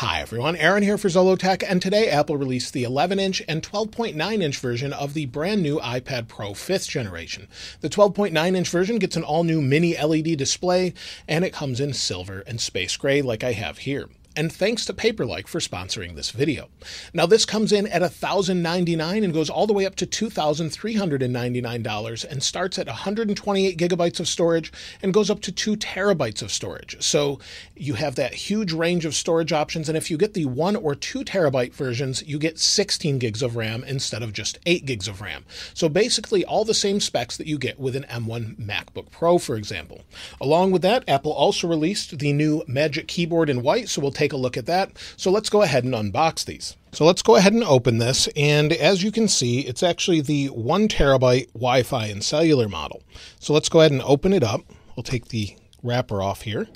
Hi everyone, Aaron here for Zollotech, and today Apple released the 11-inch and 12.9-inch version of the brand new iPad Pro 5th generation. The 12.9-inch version gets an all-new mini LED display, and it comes in silver and space gray like I have here. And thanks to Paperlike for sponsoring this video. Now this comes in at $1,099 and goes all the way up to $2,399 and starts at 128 gigabytes of storage and goes up to 2 terabytes of storage. So you have that huge range of storage options, and if you get the 1 or 2 terabyte versions, you get 16 gigs of RAM instead of just 8 gigs of RAM. So basically all the same specs that you get with an M1 MacBook Pro, for example. Along with that, Apple also released the new Magic Keyboard in white, so we'll take a look at that. So let's go ahead and unbox these. So let's go ahead and open this, and as you can see, it's actually the 1 terabyte Wi-Fi and cellular model. So let's go ahead and open it up. We'll take the wrapper off here.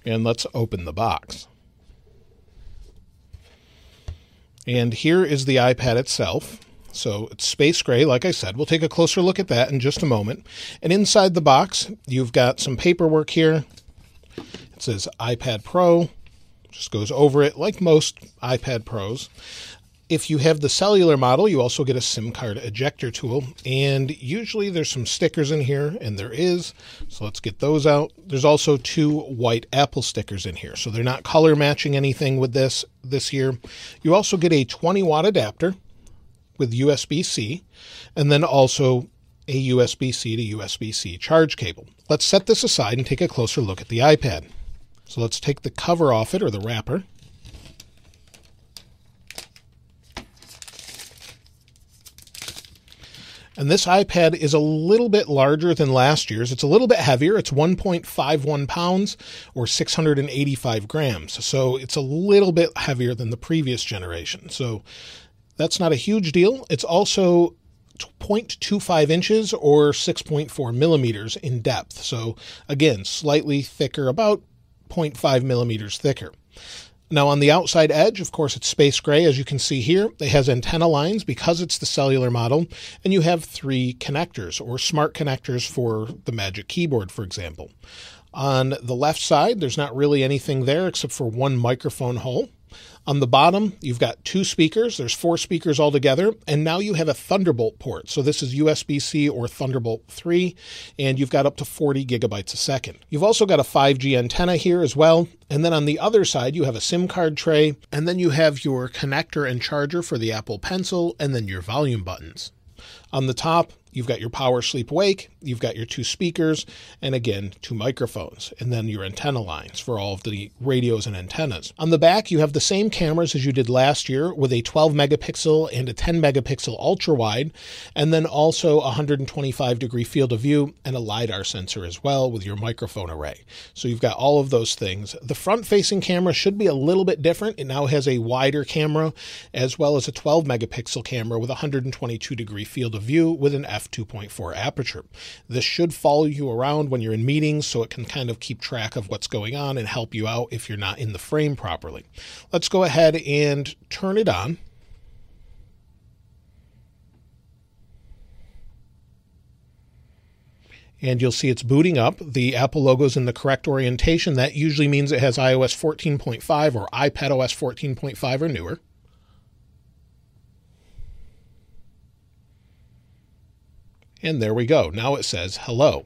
And let's open the box. And here is the iPad itself. So it's space gray, like I said. We'll take a closer look at that in just a moment. And inside the box, you've got some paperwork here. It says iPad Pro. Just goes over it like most iPad Pros. If you have the cellular model, you also get a SIM card ejector tool. And usually there's some stickers in here, and there is. So let's get those out. There's also 2 white Apple stickers in here. So they're not color matching anything with this year. You also get a 20-watt adapter with USB-C, and then also a USB-C to USB-C charge cable. Let's set this aside and take a closer look at the iPad. So let's take the cover off it, or the wrapper. And this iPad is a little bit larger than last year's. It's a little bit heavier. It's 1.51 pounds or 685 grams. So it's a little bit heavier than the previous generation. So that's not a huge deal. It's also 0.25 inches or 6.4 millimeters in depth. So again, slightly thicker, about 0.5 millimeters thicker. Now on the outside edge, of course, it's space gray, as you can see here. It has antenna lines because it's the cellular model, and you have 3 connectors or smart connectors for the Magic Keyboard, for example. On the left side, there's not really anything there except for 1 microphone hole. On the bottom, you've got 2 speakers. There's 4 speakers altogether, and now you have a Thunderbolt port. So this is USB-C or Thunderbolt 3, and you've got up to 40 gigabytes a second. You've also got a 5G antenna here as well, and then on the other side, you have a SIM card tray, and then you have your connector and charger for the Apple Pencil, and then your volume buttons. On the top, you've got your power sleep wake, you've got your 2 speakers, and again, 2 microphones, and then your antenna lines for all of the radios and antennas. On the back, you have the same cameras as you did last year with a 12 megapixel and a 10 megapixel ultra wide, and then also a 125 degree field of view and a LiDAR sensor as well with your microphone array. So you've got all of those things. The front facing camera should be a little bit different. It now has a wider camera as well as a 12 megapixel camera with a 122 degree field of view with an f2.4 aperture. This should follow you around when you're in meetings, so it can kind of keep track of what's going on and help you out if you're not in the frame properly. Let's go ahead and turn it on. And you'll see it's booting up. The Apple logo's in the correct orientation. That usually means it has iOS 14.5 or iPadOS 14.5 or newer. And there we go. Now it says hello.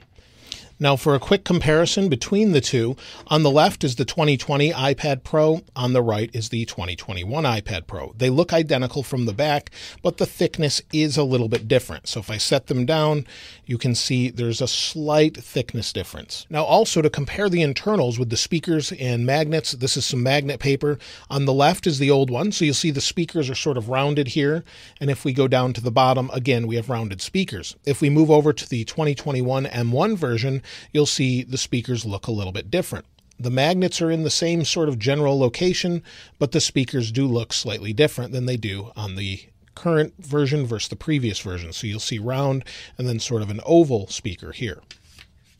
Now for a quick comparison between the two, on the left is the 2020 iPad Pro, on the right is the 2021 iPad Pro. They look identical from the back, but the thickness is a little bit different. So if I set them down, you can see there's a slight thickness difference. Now also to compare the internals with the speakers and magnets, this is some magnet paper. On the left is the old one, so you'll see the speakers are sort of rounded here. And if we go down to the bottom, again, we have rounded speakers. If we move over to the 2021 M1 version, you'll see the speakers look a little bit different. The magnets are in the same sort of general location, but the speakers do look slightly different than they do on the current version versus the previous version. So you'll see round and then sort of an oval speaker here.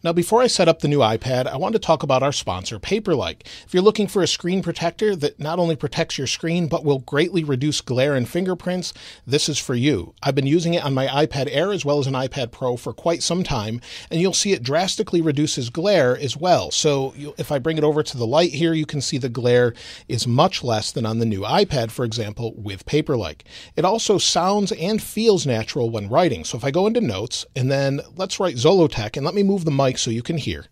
Now, before I set up the new iPad, I want to talk about our sponsor, Paperlike. If you're looking for a screen protector that not only protects your screen, but will greatly reduce glare and fingerprints, this is for you. I've been using it on my iPad Air as well as an iPad Pro for quite some time, and you'll see it drastically reduces glare as well. So if I bring it over to the light here, you can see the glare is much less than on the new iPad, for example, with Paperlike. It also sounds and feels natural when writing. So if I go into Notes, and then let's write zollotech, and let me move the mic so you can hear.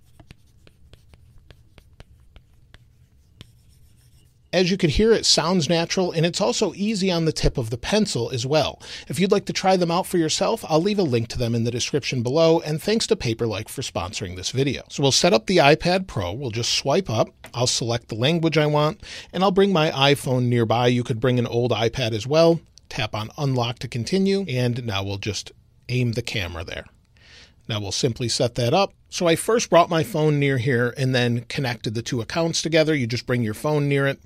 As you can hear, it sounds natural, and it's also easy on the tip of the pencil as well. If you'd like to try them out for yourself, I'll leave a link to them in the description below, and thanks to Paperlike for sponsoring this video. So we'll set up the iPad Pro. We'll just swipe up. I'll select the language I want, and I'll bring my iPhone nearby. You could bring an old iPad as well. Tap on Unlock to continue, and now we'll just aim the camera there. Now we'll simply set that up. So I first brought my phone near here and then connected the two accounts together. You just bring your phone near it,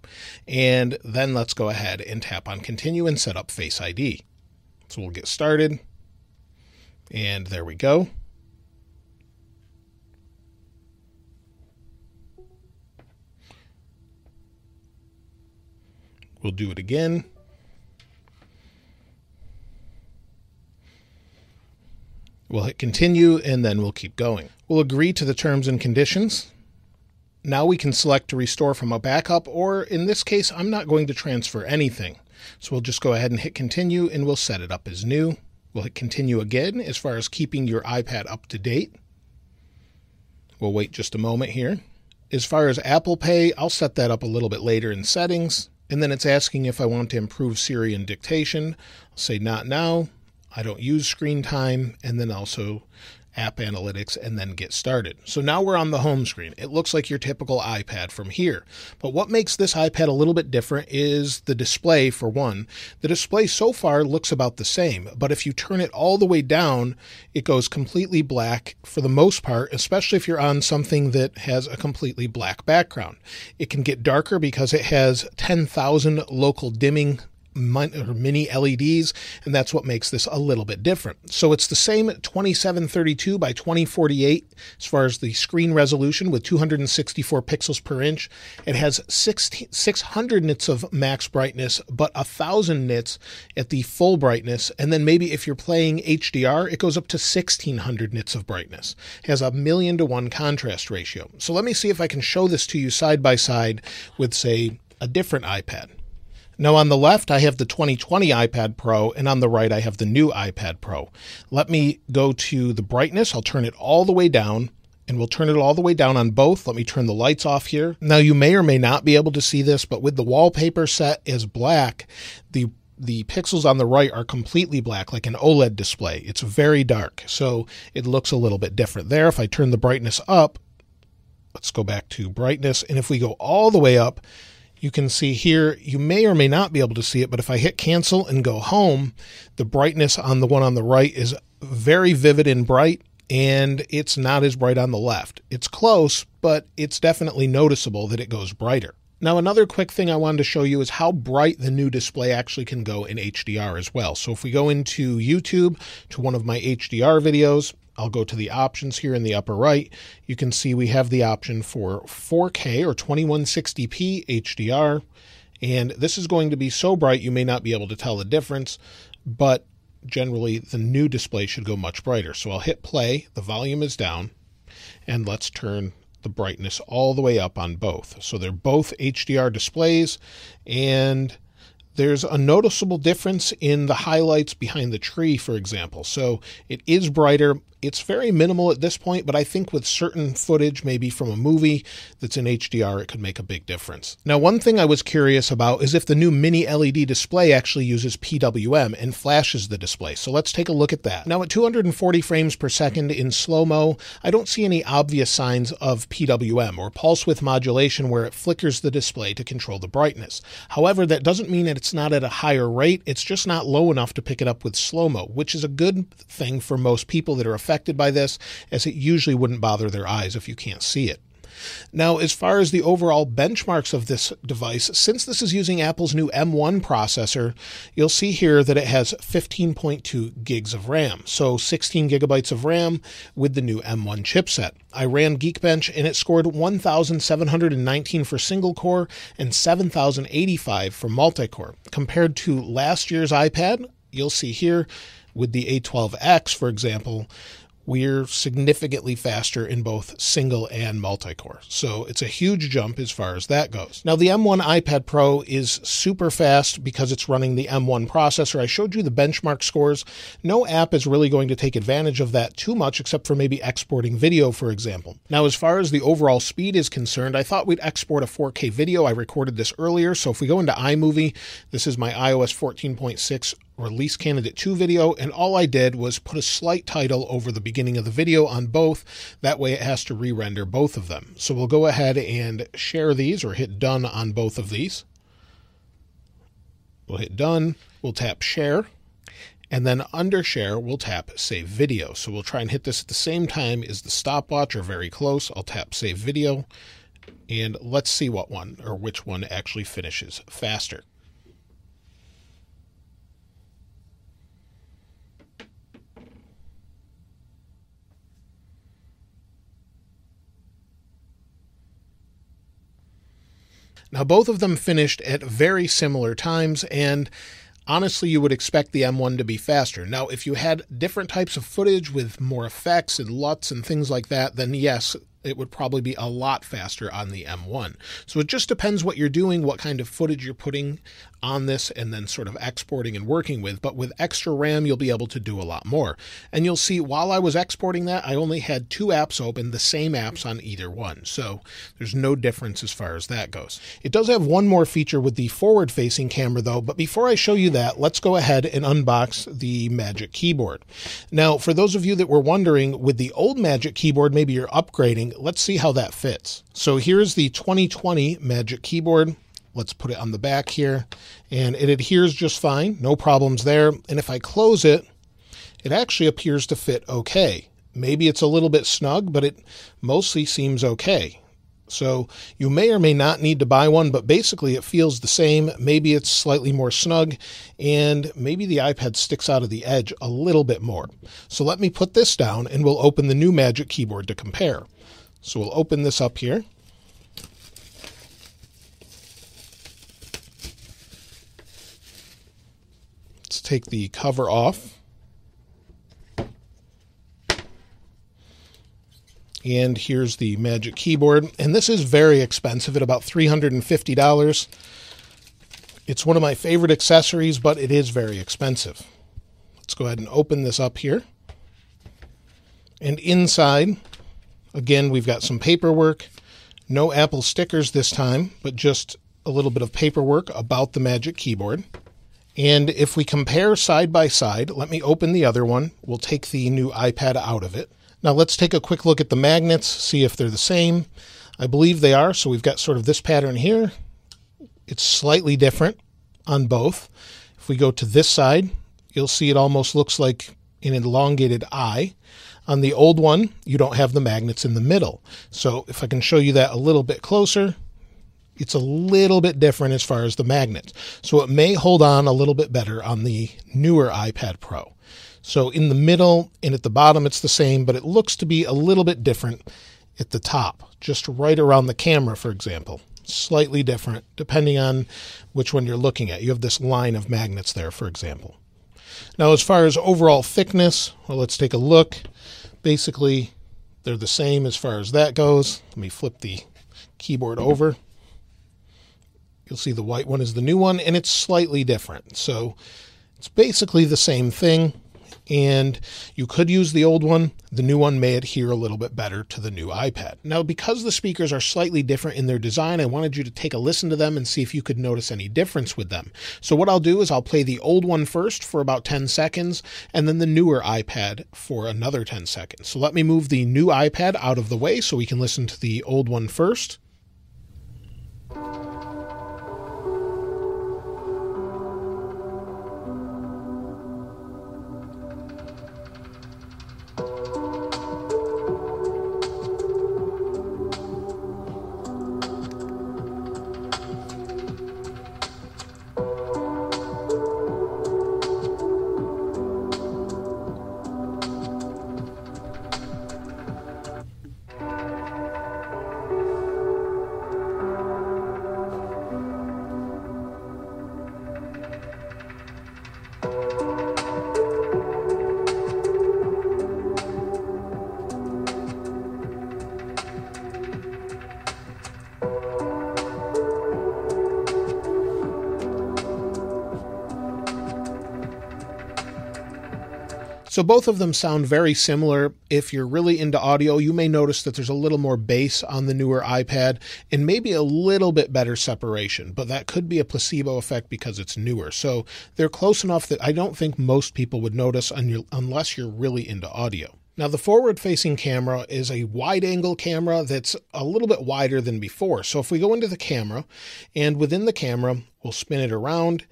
and then let's go ahead and tap on continue and set up Face ID. So we'll get started, and there we go. We'll do it again. We'll hit continue, and then we'll keep going. We'll agree to the terms and conditions. Now we can select to restore from a backup, or in this case, I'm not going to transfer anything. So we'll just go ahead and hit continue, and we'll set it up as new. We'll hit continue again as far as keeping your iPad up to date. We'll wait just a moment here. As far as Apple Pay, I'll set that up a little bit later in settings. And then it's asking if I want to improve Siri and dictation. I'll say not now. I don't use screen time, and then also app analytics, and then get started. So now we're on the home screen. It looks like your typical iPad from here. But what makes this iPad a little bit different is the display, for one. The display so far looks about the same, but if you turn it all the way down, it goes completely black for the most part, especially if you're on something that has a completely black background. It can get darker because it has 10,000 local dimming mini LEDs, and that's what makes this a little bit different. So it's the same 2732 by 2048 as far as the screen resolution with 264 pixels per inch. It has 600 nits of max brightness, but 1,000 nits at the full brightness. And then maybe if you're playing HDR, it goes up to 1,600 nits of brightness. It has a 1,000,000:1 contrast ratio. So let me see if I can show this to you side by side with, say, a different iPad. Now on the left, I have the 2020 iPad Pro, and on the right, I have the new iPad Pro. Let me go to the brightness. I'll turn it all the way down, and we'll turn it all the way down on both. Let me turn the lights off here. Now you may or may not be able to see this, but with the wallpaper set as black, the pixels on the right are completely black, like an OLED display. It's very dark, so it looks a little bit different there. If I turn the brightness up, let's go back to brightness, and if we go all the way up, you can see here, you may or may not be able to see it, but if I hit cancel and go home, the brightness on the one on the right is very vivid and bright, and it's not as bright on the left. It's close, but it's definitely noticeable that it goes brighter. Now, another quick thing I wanted to show you is how bright the new display actually can go in HDR as well. So if we go into YouTube to one of my HDR videos, I'll go to the options here in the upper right. You can see we have the option for 4K or 2160p HDR. And this is going to be so bright you may not be able to tell the difference, but generally the new display should go much brighter. So I'll hit play, the volume is down, and let's turn the brightness all the way up on both. So they're both HDR displays, and there's a noticeable difference in the highlights behind the tree, for example. So it is brighter. It's very minimal at this point, but I think with certain footage, maybe from a movie that's in HDR, it could make a big difference. Now, one thing I was curious about is if the new mini LED display actually uses PWM and flashes the display. So let's take a look at that. Now, at 240 frames per second in slow-mo, I don't see any obvious signs of PWM or pulse width modulation where it flickers the display to control the brightness. However, that doesn't mean that it's not at a higher rate. It's just not low enough to pick it up with slow-mo, which is a good thing for most people that are affected by this, as it usually wouldn't bother their eyes if you can't see it. Now, as far as the overall benchmarks of this device, since this is using Apple's new M1 processor, you'll see here that it has 15.2 gigs of RAM, so 16 gigabytes of RAM with the new M1 chipset. I ran Geekbench and it scored 1,719 for single core and 7,085 for multi-core. Compared to last year's iPad, you'll see here with the A12X, for example, we're significantly faster in both single and multi-core. So it's a huge jump as far as that goes. Now, the M1 iPad Pro is super fast because it's running the M1 processor. I showed you the benchmark scores. No app is really going to take advantage of that too much, except for maybe exporting video, for example. Now, as far as the overall speed is concerned, I thought we'd export a 4K video. I recorded this earlier. So if we go into iMovie, this is my iOS 14.6 Release Candidate 2 video, and all I did was put a slight title over the beginning of the video on both. That way it has to re-render both of them. So we'll go ahead and share these, or hit done on both of these. We'll hit done, we'll tap share, and then under share we'll tap save video. So we'll try and hit this at the same time as the stopwatch, or very close. I'll tap save video, and let's see what one, or which one actually finishes faster. Now, both of them finished at very similar times, and honestly, you would expect the M1 to be faster. Now, if you had different types of footage with more effects and LUTs and things like that, then yes, it would probably be a lot faster on the M1. So it just depends what you're doing, what kind of footage you're putting on this, and then sort of exporting and working with. But with extra RAM, you'll be able to do a lot more. And you'll see while I was exporting that, I only had 2 apps open, the same apps on either one. So there's no difference as far as that goes. It does have one more feature with the forward-facing camera though, but before I show you that, let's go ahead and unbox the Magic Keyboard. Now, for those of you that were wondering, with the old Magic Keyboard, maybe you're upgrading, let's see how that fits. So here's the 2020 Magic Keyboard. Let's put it on the back here, and it adheres just fine, no problems there. And if I close it, it actually appears to fit okay. Maybe it's a little bit snug, but it mostly seems okay. So you may or may not need to buy one, but basically it feels the same. Maybe it's slightly more snug, and maybe the iPad sticks out of the edge a little bit more. So let me put this down and we'll open the new Magic Keyboard to compare. So we'll open this up here. Let's take the cover off. And here's the Magic Keyboard. And this is very expensive at about $350. It's one of my favorite accessories, but it is very expensive. Let's go ahead and open this up here. And inside, again, we've got some paperwork. No Apple stickers this time, but just a little bit of paperwork about the Magic Keyboard. And if we compare side by side, let me open the other one. We'll take the new iPad out of it. Now let's take a quick look at the magnets, see if they're the same. I believe they are. So we've got sort of this pattern here. It's slightly different on both. If we go to this side, you'll see it almost looks like an elongated eye. On the old one, you don't have the magnets in the middle. So if I can show you that a little bit closer, it's a little bit different as far as the magnets. So it may hold on a little bit better on the newer iPad Pro. So in the middle and at the bottom, it's the same, but it looks to be a little bit different at the top, just right around the camera, for example. Slightly different depending on which one you're looking at. You have this line of magnets there, for example. Now, as far as overall thickness, well, let's take a look. Basically, they're the same as far as that goes. Let me flip the keyboard over. You'll see the white one is the new one, and it's slightly different. So it's basically the same thing, and you could use the old one. The new one may adhere a little bit better to the new iPad. Now, because the speakers are slightly different in their design, I wanted you to take a listen to them and see if you could notice any difference with them. So what I'll do is I'll play the old one first for about 10 seconds, and then the newer iPad for another 10 seconds. So let me move the new iPad out of the way so we can listen to the old one first. So both of them sound very similar. If you're really into audio, you may notice that there's a little more bass on the newer iPad and maybe a little bit better separation, but that could be a placebo effect because it's newer. So they're close enough that I don't think most people would notice unless you're really into audio. Now, the forward-facing camera is a wide-angle camera that's a little bit wider than before. So if we go into the camera, and within the camera, we'll spin it around,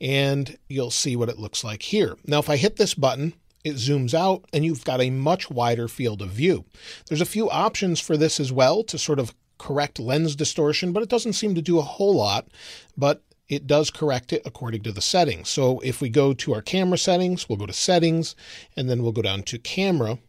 and you'll see what it looks like here. Now, if I hit this button, it zooms out, and you've got a much wider field of view. There's a few options for this as well to sort of correct lens distortion, but it doesn't seem to do a whole lot. But it does correct it according to the settings. So if we go to our camera settings, we'll go to settings, and then we'll go down to camera.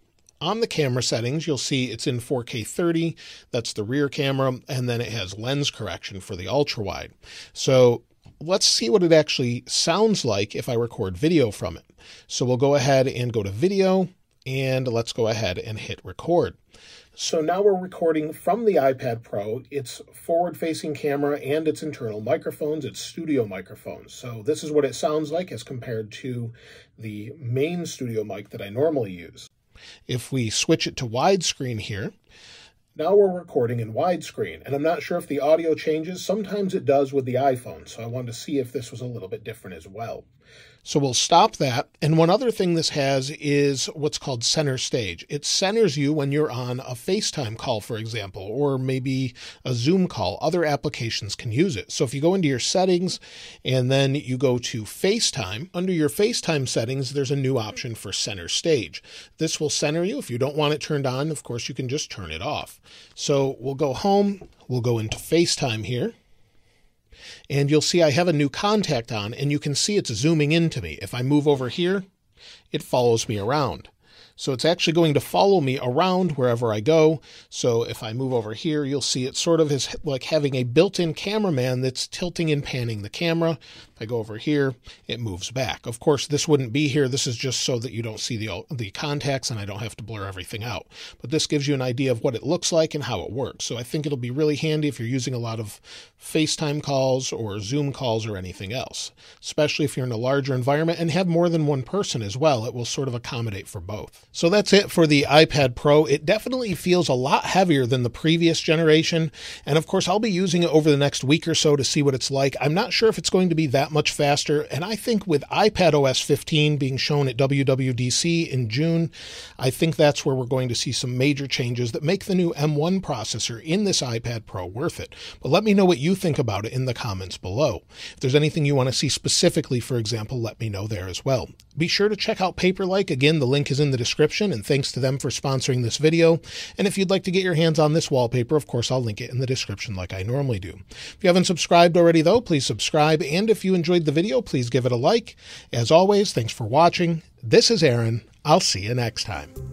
On the camera settings, you'll see it's in 4K 30. That's the rear camera. And then it has lens correction for the ultra wide. So let's see what it actually sounds like if I record video from it. So we'll go ahead and go to video, and let's go ahead and hit record. So now we're recording from the iPad Pro. It's forward-facing camera and its internal microphones. It's studio microphones. So this is what it sounds like as compared to the main studio mic that I normally use. If we switch it to widescreen here, now we're recording in widescreen, and I'm not sure if the audio changes. Sometimes it does with the iPhone, so I wanted to see if this was a little bit different as well. So we'll stop that. And one other thing this has is what's called center stage. It centers you when you're on a FaceTime call, for example, or maybe a Zoom call. Other applications can use it. So if you go into your settings and then you go to FaceTime, under your FaceTime settings, there's a new option for center stage. This will center you. If you don't want it turned on, of course, you can just turn it off. So we'll go home. We'll go into FaceTime here. And you'll see I have a new contact on, and you can see it's zooming into me. If I move over here, it follows me around. So it's actually going to follow me around wherever I go. So if I move over here, you'll see it sort of is like having a built-in cameraman that's tilting and panning the camera. If I go over here, it moves back. Of course, this wouldn't be here. This is just so that you don't see the contacts and I don't have to blur everything out. But this gives you an idea of what it looks like and how it works. So I think it'll be really handy if you're using a lot of FaceTime calls or Zoom calls or anything else, especially if you're in a larger environment and have more than one person as well. It will sort of accommodate for both. So that's it for the iPad Pro. It definitely feels a lot heavier than the previous generation. And of course, I'll be using it over the next week or so to see what it's like. I'm not sure if it's going to be that much faster. And I think with iPadOS 15 being shown at WWDC in June, I think that's where we're going to see some major changes that make the new M1 processor in this iPad Pro worth it. But let me know what you think about it in the comments below. If there's anything you want to see specifically, for example, let me know there as well. Be sure to check out Paperlike. Again, the link is in the description, and thanks to them for sponsoring this video. And if you'd like to get your hands on this wallpaper, of course, I'll link it in the description like I normally do. If you haven't subscribed already, though, please subscribe. And if you enjoyed the video, please give it a like. As always, thanks for watching. This is Aaron. I'll see you next time.